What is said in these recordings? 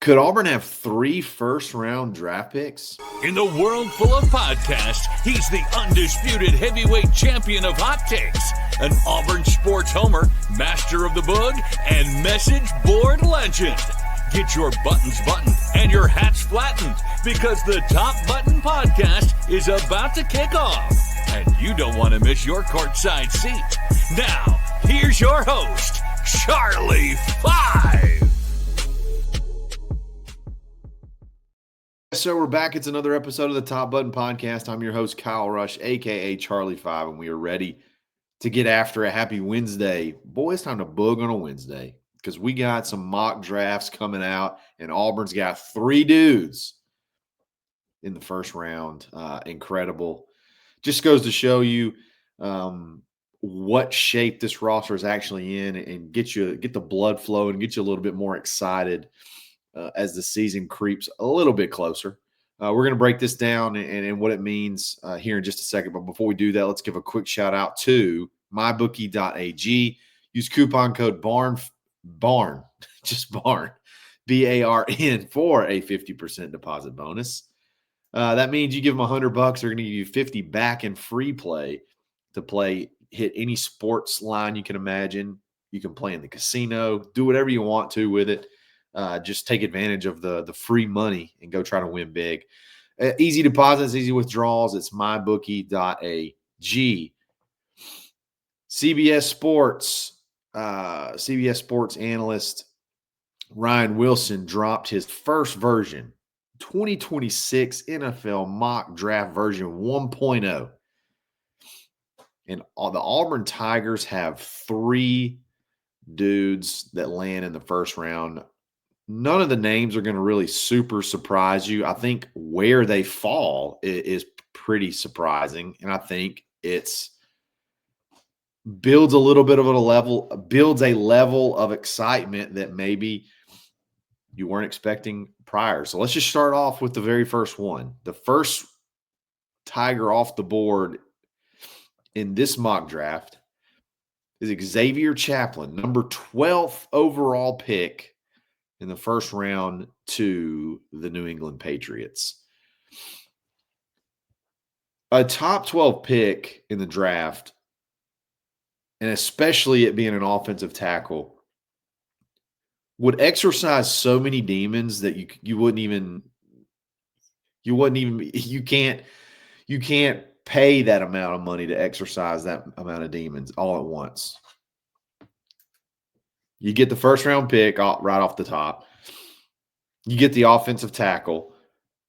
Could Auburn have 3 first-round draft picks? In the world full of podcasts, he's the undisputed heavyweight champion of hot takes, an Auburn sports homer, master of the boog, and message board legend. Get your buttons buttoned and your hats flattened because the Top Button Podcast is about to kick off, and you don't want to miss your courtside seat. Now, here's your host, Charlie 5. So we're back. It's another episode of the Top Button Podcast. I'm your host, Kyle Rush, a.k.a. Charlie 5, and we are ready to get after a happy Wednesday. Boy, it's time to boog on a Wednesday because we got some mock drafts coming out, and Auburn's got 3 dudes in the first round. Incredible. Just goes to show you what shape this roster is actually in and get the blood flowing, get you a little bit more excited as the season creeps a little bit closer. We're going to break this down and what it means here in just a second. But before we do that, let's give a quick shout out to mybookie.ag. Use coupon code BARN, just BARN, BARN, for a 50% deposit bonus. That means you give them $100, they're going to give you 50 back in free play to hit any sports line you can imagine. You can play in the casino, do whatever you want to with it. Just take advantage of the free money and go try to win big. Easy deposits, easy withdrawals. It's mybookie.ag. CBS Sports analyst Ryan Wilson dropped his first version, 2026 NFL mock draft version 1.0. And the Auburn Tigers have 3 dudes that land in the first round. None of the names are going to really super surprise you. I think where they fall is pretty surprising, and I think it's builds a level of excitement that maybe you weren't expecting prior. So let's just start off with the very first one. The first Tiger off the board in this mock draft is Xavier Chaplin, number 12th overall pick in the first round to the New England Patriots. A top 12 pick in the draft, and especially it being an offensive tackle, would exercise so many demons that you can't pay that amount of money to exercise that amount of demons all at once. You get the first round pick right off the top. You get the offensive tackle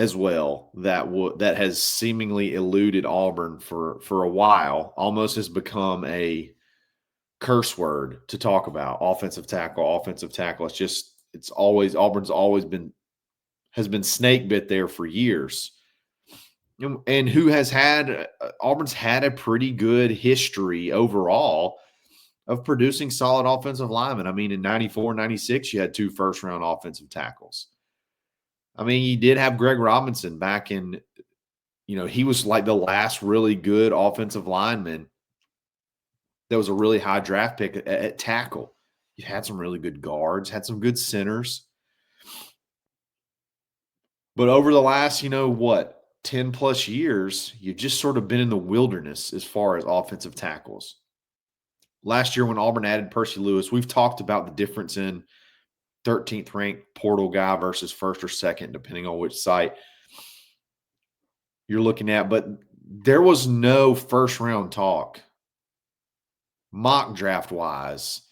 as well that has seemingly eluded Auburn for a while. Almost has become a curse word to talk about. Offensive tackle. Auburn's always been snake bit there for years. And Auburn's had a pretty good history overall of producing solid offensive linemen. I mean, in 94, 96, you had 2 first-round offensive tackles. I mean, you did have Greg Robinson back in, he was like the last really good offensive lineman that was a really high draft pick at tackle. You had some really good guards, had some good centers. But over the last, 10-plus years, you've just sort of been in the wilderness as far as offensive tackles. Last year when Auburn added Percy Lewis, we've talked about the difference in 13th ranked portal guy versus first or second, depending on which site you're looking at. But there was no first round talk, mock draft wise,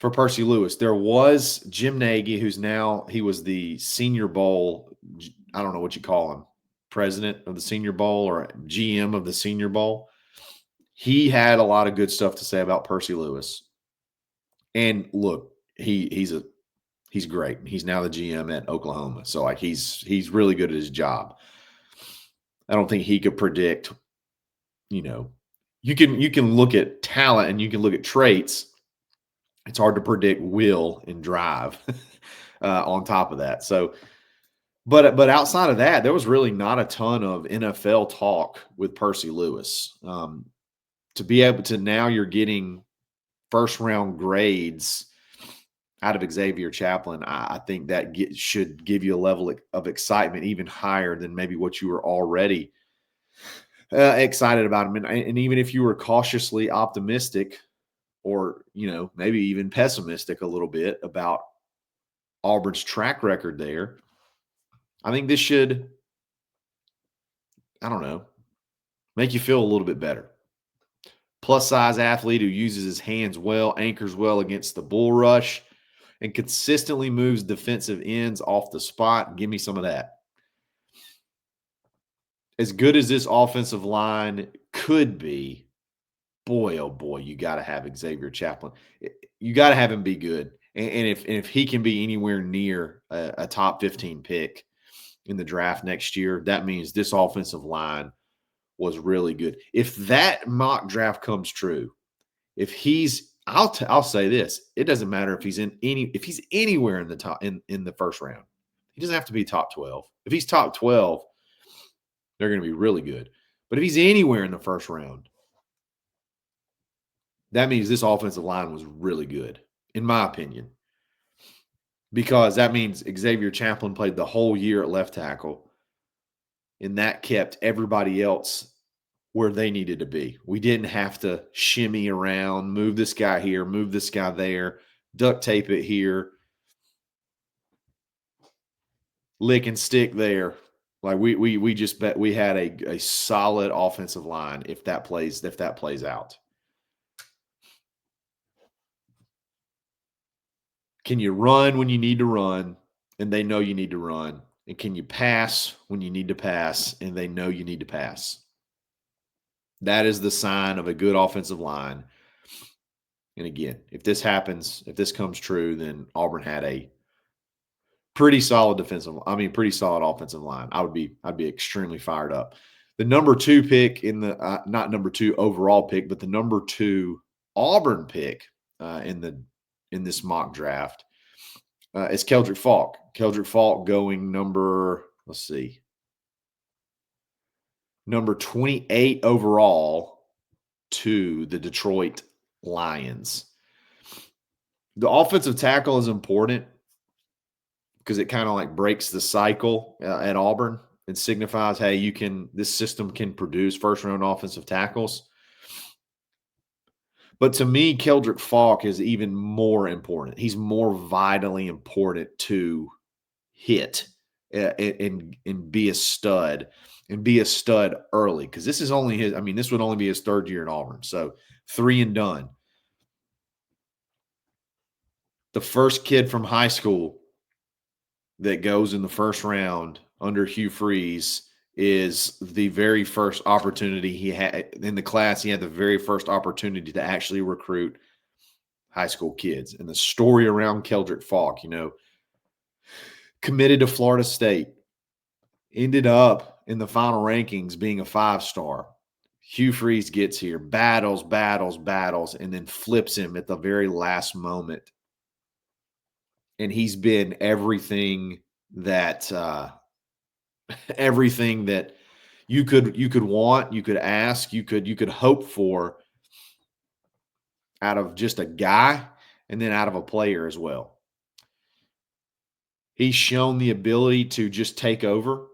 for Percy Lewis. There was Jim Nagy, he was the Senior Bowl, I don't know what you call him, president of the Senior Bowl or GM of the Senior Bowl. He had a lot of good stuff to say about Percy Lewis. And look, he's great. He's now the GM at Oklahoma. So he's really good at his job. I don't think he could predict, you can look at talent and you can look at traits. It's hard to predict will and drive on top of that. So but outside of that, there was really not a ton of NFL talk with Percy Lewis. To be able to, now you're getting first round grades out of Xavier Chaplin, I think that should give you a level of excitement even higher than maybe what you were already excited about him. And even if you were cautiously optimistic or, maybe even pessimistic a little bit about Auburn's track record there, I think this should, I don't know, make you feel a little bit better. Plus size athlete who uses his hands well, anchors well against the bull rush, and consistently moves defensive ends off the spot. Give me some of that. As good as this offensive line could be, boy, oh boy, you got to have Xavier Chaplin. You got to have him be good. And if he can be anywhere near a top 15 pick in the draft next year, that means this offensive line was really good. If that mock draft comes true, if he's I'll say this, it doesn't matter if he's anywhere in the top in the first round. He doesn't have to be top 12. If he's top 12, they're going to be really good. But if he's anywhere in the first round, that means this offensive line was really good, in my opinion. Because that means Xavier Chaplin played the whole year at left tackle, and that kept everybody else where they needed to be. We didn't have to shimmy around, move this guy here, move this guy there, duct tape it here, lick and stick there. Like we just bet we had a solid offensive line if that plays out. Can you run when you need to run and they know you need to run? And can you pass when you need to pass and they know you need to pass? That is the sign of a good offensive line. And again, if this happens, if this comes true, then Auburn had a pretty solid pretty solid offensive line. I'd be extremely fired up. The number 2 pick in the not number 2 overall pick, but the number 2 Auburn pick in this mock draft is Keldric Faulk. Keldric Faulk going number 28 overall to the Detroit Lions. The offensive tackle is important because it kind of like breaks the cycle at Auburn and signifies, hey, this system can produce first-round offensive tackles. But to me, Keldric Faulk is even more important. He's more vitally important to hit and be a stud and be a stud early, because this is only this would only be his 3rd year in Auburn. So 3 and done. The first kid from high school that goes in the first round under Hugh Freeze is the very first opportunity he had in the class. He had the very first opportunity to actually recruit high school kids. And the story around Keldric Faulk, committed to Florida State, ended up in the final rankings being a 5-star. Hugh Freeze gets here, battles, and then flips him at the very last moment. And he's been everything that you could want, you could ask, you could hope for out of just a guy and then out of a player as well. He's shown the ability to just take over.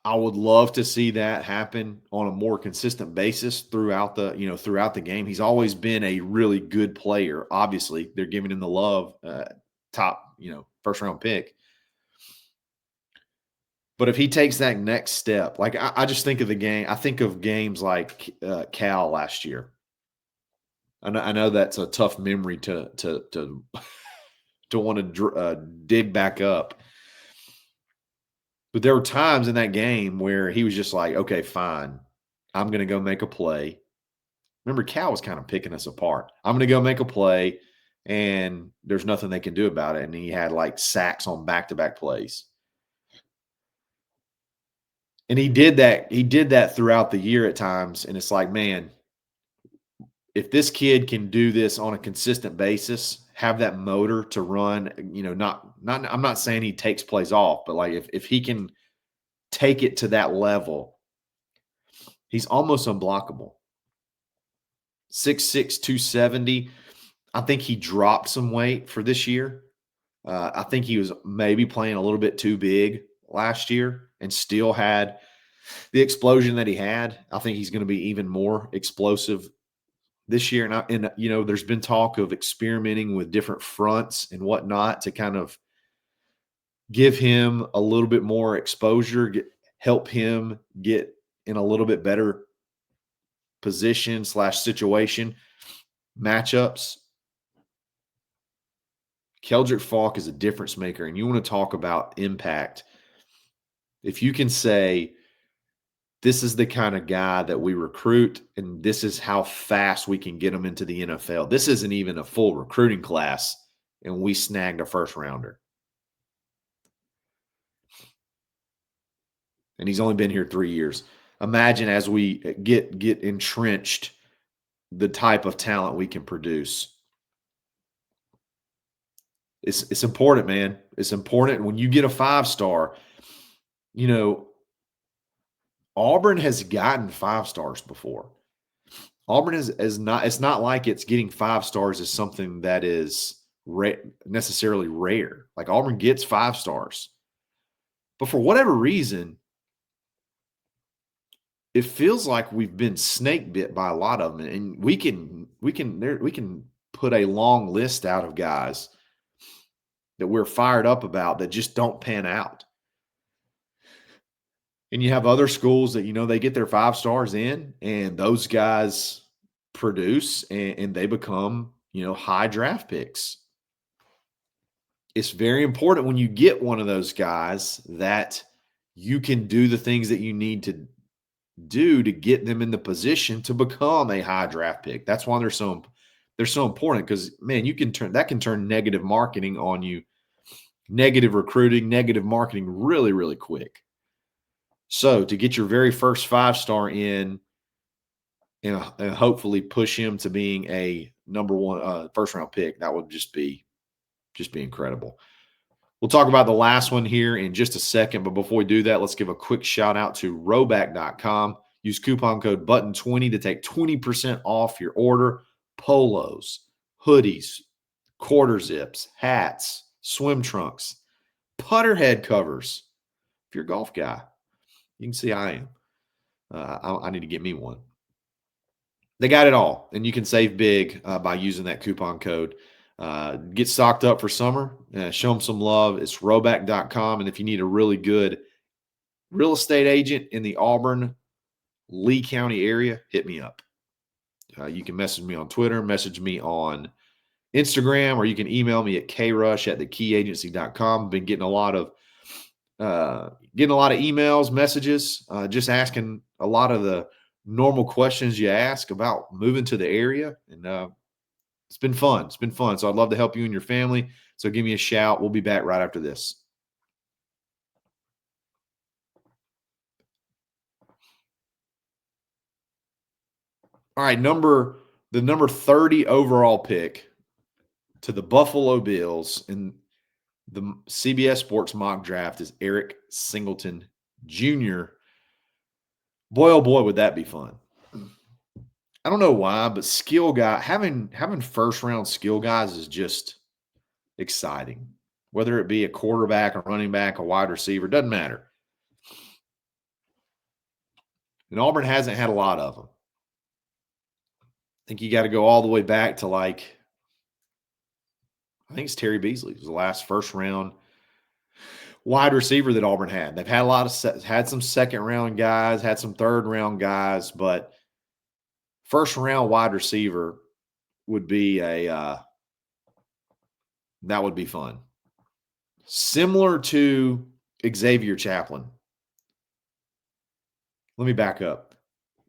I would love to see that happen on a more consistent basis throughout the game. He's always been a really good player. Obviously, they're giving him the love, top, first round pick. But if he takes that next step, like I just think of the game. I think of games like Cal last year. I know that's a tough memory to want to dig back up. But there were times in that game where he was just like, okay, fine. I'm going to go make a play. Remember, Cal was kind of picking us apart. I'm going to go make a play, and there's nothing they can do about it. And he had like sacks on back-to-back plays. And he did that. He did that throughout the year at times. And it's like, man, if this kid can do this on a consistent basis, have that motor to run, I'm not saying he takes plays off, but like if he can take it to that level, he's almost unblockable. 6'6", 270. I think he dropped some weight for this year. I think he was maybe playing a little bit too big last year and still had the explosion that he had. I think he's going to be even more explosive this year. And there's been talk of experimenting with different fronts and whatnot to kind of give him a little bit more exposure, help him get in a little bit better position / situation matchups. Keldric Faulk is a difference maker, and you want to talk about impact. If you can say, this is the kind of guy that we recruit, and this is how fast we can get him into the NFL. This isn't even a full recruiting class, and we snagged a first rounder. And he's only been here 3 years. Imagine as we get entrenched, the type of talent we can produce. It's important, man. It's important when you get a 5-star. Auburn has gotten 5 stars before. Auburn is not. It's not like it's getting 5 stars is something that is necessarily rare. Like Auburn gets 5 stars, but for whatever reason, it feels like we've been snake bit by a lot of them, and we can put a long list out of guys that we're fired up about that just don't pan out. And you have other schools that, they get their 5 stars in, and those guys produce and they become, high draft picks. It's very important when you get one of those guys that you can do the things that you need to do to get them in the position to become a high draft pick. That's why they're so important, because, man, that can turn negative marketing on you, negative recruiting, negative marketing really, really quick. So to get your very first 5-star in and hopefully push him to being a number 1 first-round pick, that would just be incredible. We'll talk about the last one here in just a second, but before we do that, let's give a quick shout-out to Rhoback.com. Use coupon code BUTTON20 to take 20% off your order. Polos, hoodies, quarter zips, hats, swim trunks, putter head covers. If you're a golf guy, you can see I am. I need to get me one. They got it all, and you can save big by using that coupon code. Get stocked up for summer. Show them some love. It's Rhoback.com, and if you need a really good real estate agent in the Auburn, Lee County area, hit me up. You can message me on Twitter, message me on Instagram, or you can email me at krush@thekeyagency.com. Been getting a lot of emails, messages, just asking a lot of the normal questions you ask about moving to the area. And it's been fun. So I'd love to help you and your family. So give me a shout. We'll be back right after this. All right, the number 30 overall pick to the Buffalo Bills in the CBS Sports mock draft is Eric Singleton Jr. Boy, oh boy, would that be fun. I don't know why, but skill guy, having first-round skill guys is just exciting. Whether it be a quarterback, a running back, a wide receiver, doesn't matter. And Auburn hasn't had a lot of them. I think you got to go all the way back to I think it's Terry Beasley. It was the last first-round wide receiver that Auburn had. They've had had some second-round guys, had some third-round guys, but first-round wide receiver would be that would be fun. Similar to Xavier Chaplin. Let me back up.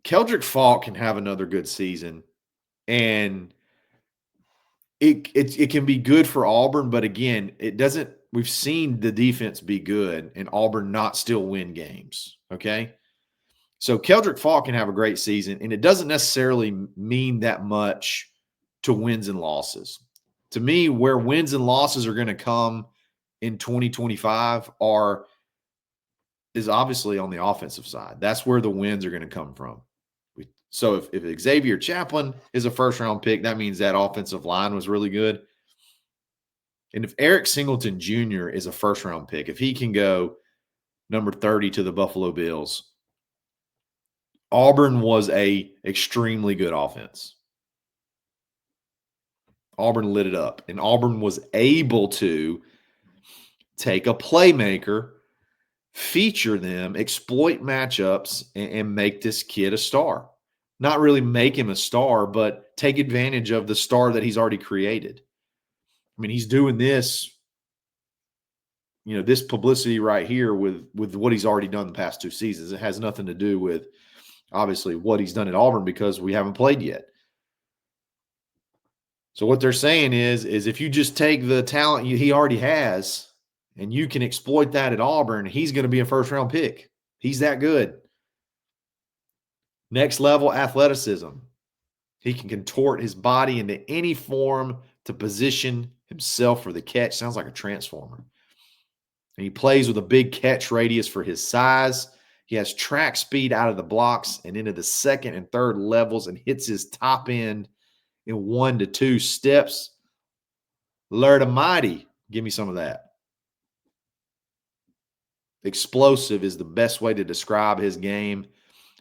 Keldric Faulk can have another good season, and it can be good for Auburn, but again, it doesn't. We've seen the defense be good and Auburn not still win games. Okay, so Keldric Faulk can have a great season, and it doesn't necessarily mean that much to wins and losses. To me, where wins and losses are going to come in 2025 is obviously on the offensive side. That's where the wins are going to come from. We So if Xavier Chaplin is a first-round pick, that means that offensive line was really good. And if Eric Singleton Jr. is a first-round pick, if he can go number 30 to the Buffalo Bills, Auburn was a extremely good offense. Auburn lit it up, and Auburn was able to take a playmaker, feature them, exploit matchups, and make this kid a star. Not really make him a star, but take advantage of the star that he's already created. I mean, he's doing this, this publicity right here with what he's already done the past 2 seasons. It has nothing to do with, obviously, what he's done at Auburn because we haven't played yet. So what they're saying is if you just take the talent he already has and you can exploit that at Auburn, he's going to be a first-round pick. He's that good. Next level athleticism. He can contort his body into any form to position himself for the catch. Sounds like a transformer. And he plays with a big catch radius for his size. He has track speed out of the blocks and into the second and third levels and hits his top end in 1 to 2 steps. Lord Almighty, give me some of that. Explosive is the best way to describe his game.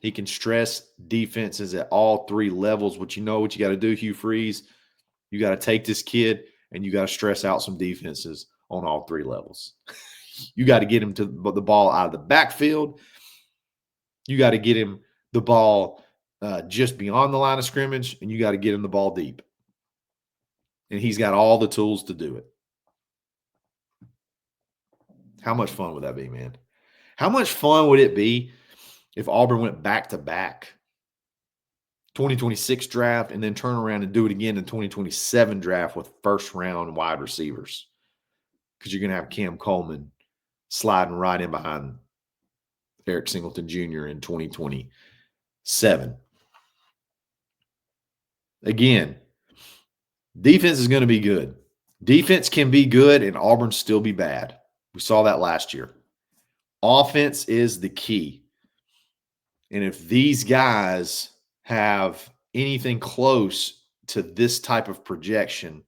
He can stress defenses at all 3 levels. What you got to do, Hugh Freeze? You got to take this kid and you got to stress out some defenses on all 3 levels. You got to get him to the ball out of the backfield. You got to get him the ball just beyond the line of scrimmage, and you got to get him the ball deep. And he's got all the tools to do it. How much fun would that be, man? How much fun would it be if Auburn went back-to-back 2026 draft and then turn around and do it again in 2027 draft with first-round wide receivers? Because you're going to have Cam Coleman sliding right in behind Eric Singleton Jr. in 2027. Again, defense is going to be good. Defense can be good and Auburn still be bad. We saw that last year. Offense is the key. And if these guys have anything close to this type of projection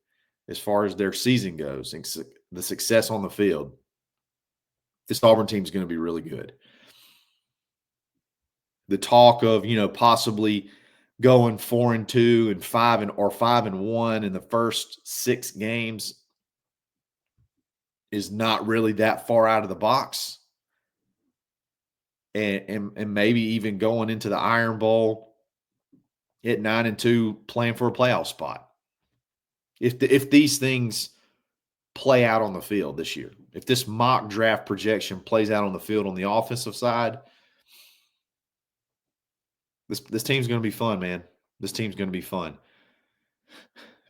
as far as their season goes and the success on the field, this Auburn team is going to be really good. The talk of, possibly going 4-2 and 5-1 in the first 6 games is not really that far out of the box. And maybe even going into the Iron Bowl at 9-2, playing for a playoff spot. If these things play out on the field this year, if this mock draft projection plays out on the field on the offensive side, this team's going to be fun, man. This team's going to be fun.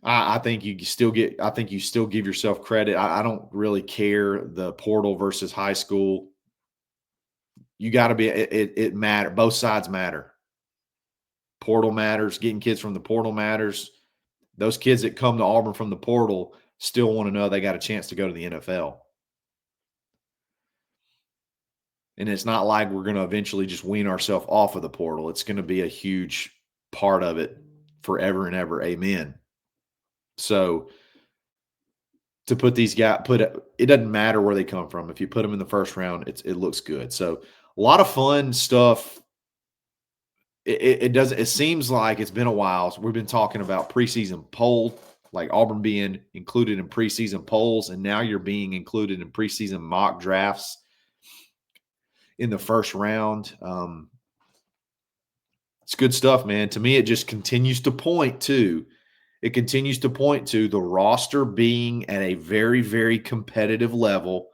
I think you still give yourself credit. I don't really care the portal versus high school. You got to be. It matter. Both sides matter. Portal matters. Getting kids from the portal matters. Those kids that come to Auburn from the portal still want to know they got a chance to go to the NFL. And it's not like we're going to eventually just wean ourselves off of the portal. It's going to be a huge part of it forever and ever. Amen. So to put these guys, it doesn't matter where they come from. If you put them in the first round, it looks good. So a lot of fun stuff. It seems like it's been a while. So we've been talking about preseason poll, like Auburn being included in preseason polls, and now you're being included in preseason mock drafts in the first round. It's good stuff, man. To me, it just continues to point to the roster being at a very, very competitive level.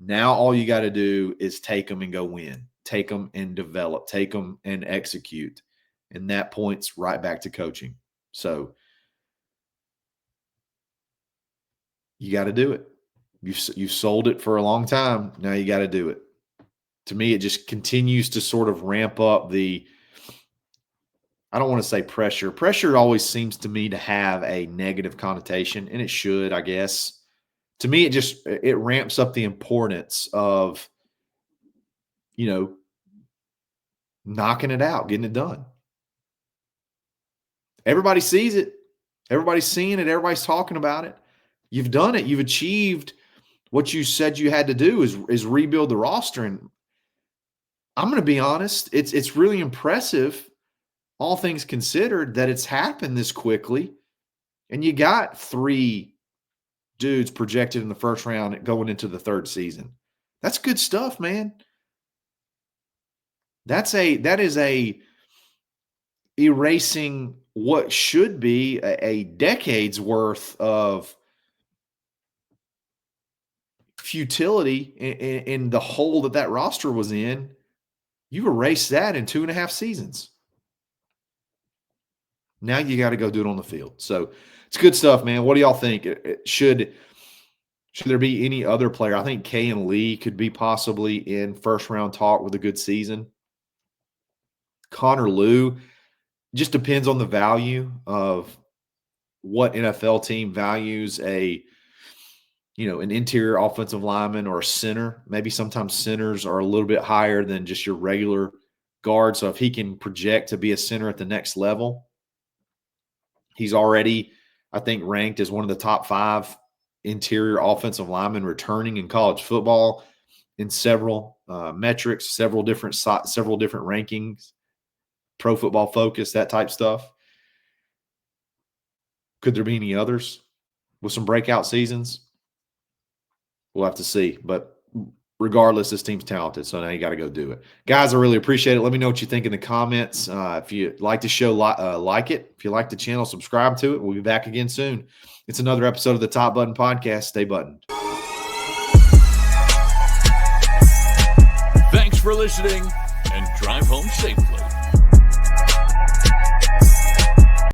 Now all you got to do is take them and go win. Take them and develop. Take them and execute. And that points right back to coaching. So you got to do it. You've sold it for a long time. Now you got to do it. To me, it just continues to sort of ramp up the – I don't want to say pressure. Pressure always seems to me to have a negative connotation, and it should, I guess. To me, it ramps up the importance of, knocking it out, getting it done. Everybody sees it. Everybody's seeing it. Everybody's talking about it. You've done it. You've achieved what you said you had to do is rebuild the roster. And I'm going to be honest, it's really impressive, all things considered, that it's happened this quickly. And you got 3 dudes projected in the first round going into the 3rd season. That's good stuff, man. That is erasing what should be a decade's worth of futility in the hole that roster was in. You erased that in 2.5 seasons. Now you got to go do it on the field. So it's good stuff, man. What do y'all think? Should there be any other player? I think Kay and Lee could be possibly in first-round talk with a good season. Connor Lew, just depends on the value of what NFL team values an interior offensive lineman or a center. Maybe sometimes centers are a little bit higher than just your regular guard. So if he can project to be a center at the next level, he's already, I think, ranked as one of the top 5 interior offensive linemen returning in college football in several metrics, several different rankings, Pro Football Focus, that type stuff. Could there be any others with some breakout seasons? We'll have to see. But regardless, this team's talented, so now you got to go do it. Guys, I really appreciate it. Let me know what you think in the comments. If you like the show, like it. If you like the channel, subscribe to it. We'll be back again soon. It's another episode of the Top Button Podcast. Stay buttoned. Thanks for listening, and drive home safely.